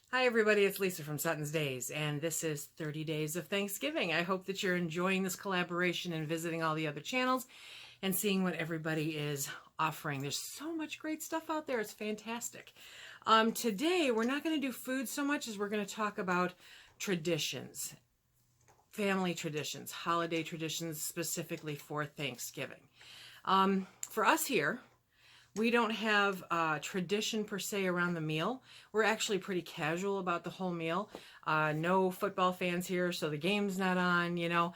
Hi everybody, it's Lisa from SuttonsDaze, and this is 30 Days of Thanksgiving. I hope that you're enjoying this collaboration and visiting all the other channels and seeing what everybody is offering. There's so much great stuff out there. It's fantastic. Today, we're not going to do food so much as we're going to talk about traditions, family traditions, holiday traditions, specifically for Thanksgiving. For us here, we don't have a tradition per se around the meal. We're actually pretty casual about the whole meal. No football fans here, so the game's not on, you know.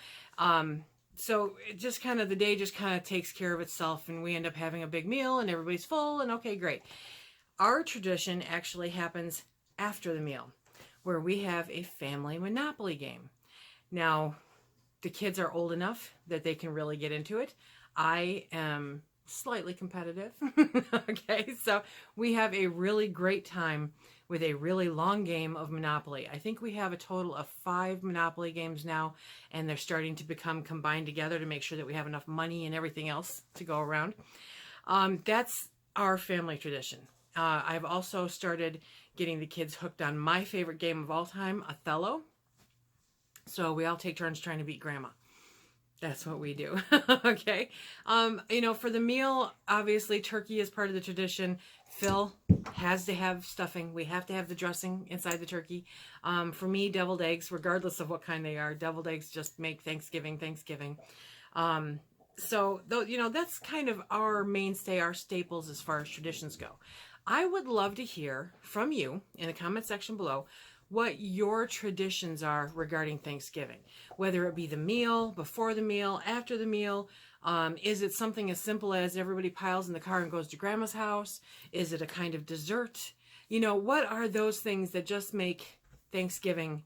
So it just kind of, the day just kind of takes care of itself, and we end up having a big meal and everybody's full and okay, great. Our tradition actually happens after the meal, where we have a family Monopoly game. Now, the kids are old enough that they can really get into it. I am slightly competitive. Okay, so we have a really great time with a really long game of Monopoly. I think we have a total of 5 Monopoly games now, and they're starting to become combined together to make sure that we have enough money and everything else to go around. That's our family tradition. I've also started getting the kids hooked on my favorite game of all time, Othello. So we all take turns trying to beat Grandma. That's what we do. Okay. You know, for the meal, obviously turkey is part of the tradition. Phil has to have stuffing. We have to have the dressing inside the turkey. For me, deviled eggs, regardless of what kind they are, deviled eggs just make Thanksgiving. So, though, you know, that's kind of our mainstay, our staples as far as traditions go. I would love to hear from you in the comment section below what your traditions are regarding Thanksgiving, whether it be the meal, before the meal, after the meal. Is it something as simple as everybody piles in the car and goes to Grandma's house? Is it a kind of dessert? You know, what are those things that just make Thanksgiving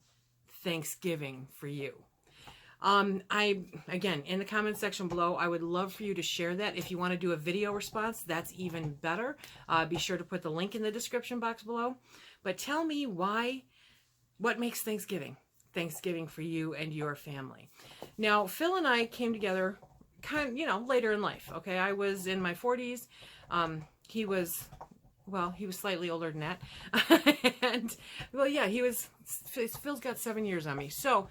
for you? Again, in the comment section below, I would love for you to share that. If you want to do a video response, that's even better. Be sure to put the link in the description box below. But tell me what makes Thanksgiving for you and your family. Now, Phil and I came together kind of, you know, later in life. Okay, I was in my 40s. He was slightly older than that. And, well, yeah, Phil's got 7 years on me. So,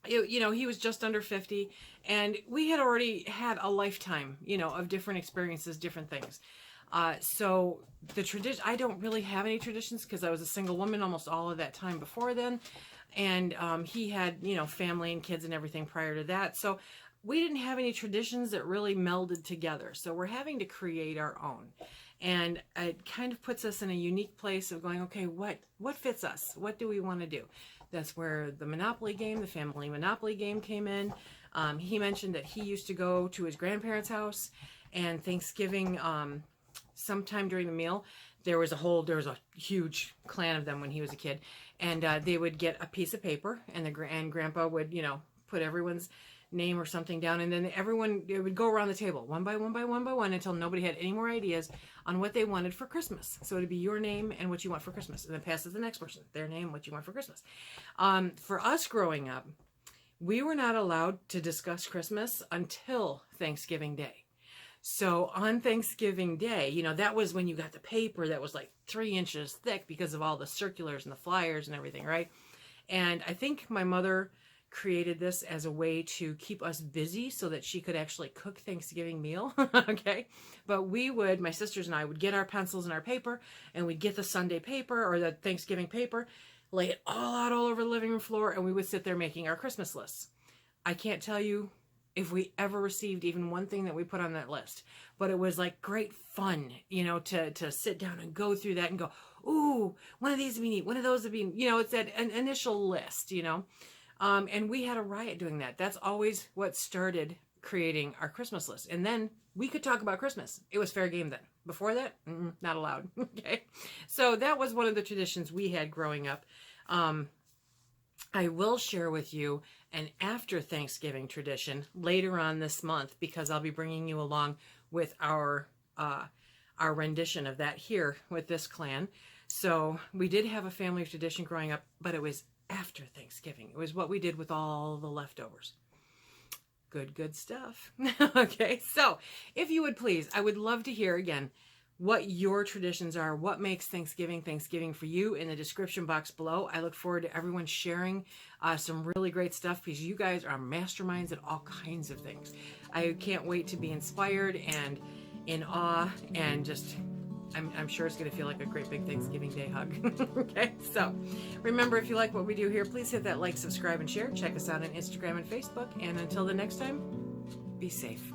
you know, he was just under 50, and we had already had a lifetime, you know, of different experiences, different things. So the tradition, I don't really have any traditions because I was a single woman almost all of that time before then. And he had, you know, family and kids and everything prior to that. So we didn't have any traditions that really melded together. So we're having to create our own. And it kind of puts us in a unique place of going, okay, what fits us? What do we want to do? That's where the Monopoly game, the family Monopoly game came in. He mentioned that he used to go to his grandparents' house, and Thanksgiving, sometime during the meal, there was a huge clan of them when he was a kid, and they would get a piece of paper, and Grandpa would, you know, put everyone's name or something down, and then it would go around the table one by one until nobody had any more ideas on what they wanted for Christmas. So it'd be your name and what you want for Christmas, and then pass it to the next person, their name, what you want for Christmas. For us growing up, we were not allowed to discuss Christmas until Thanksgiving Day. So on Thanksgiving Day, you know, that was when you got the paper that was like 3 inches thick because of all the circulars and the flyers and everything, right? And I think my mother created this as a way to keep us busy so that she could actually cook Thanksgiving meal. Okay. But my sisters and I would get our pencils and our paper, and we'd get the Sunday paper or the Thanksgiving paper, lay it all out all over the living room floor, and we would sit there making our Christmas lists. I can't tell you if we ever received even one thing that we put on that list, but it was like great fun, you know, to sit down and go through that and go, ooh, one of these we need, one of those would be, you know, it's an initial list, you know. And we had a riot doing that. That's always what started creating our Christmas list. And then we could talk about Christmas. It was fair game then. Before that, not allowed. Okay. So that was one of the traditions we had growing up. I will share with you an after Thanksgiving tradition later on this month, because I'll be bringing you along with our rendition of that here with this clan. So we did have a family tradition growing up, but it was after Thanksgiving. It was what we did with all the leftovers. Good stuff. Okay, so if you would please, I would love to hear again, what your traditions are, what makes Thanksgiving for you in the description box below. I look forward to everyone sharing some really great stuff, because you guys are masterminds at all kinds of things. I can't wait to be inspired and in awe, and just I'm sure it's going to feel like a great big Thanksgiving Day hug. Okay, so remember, if you like what we do here, please hit that like, subscribe, and share. Check us out on Instagram and Facebook. And until the next time, be safe.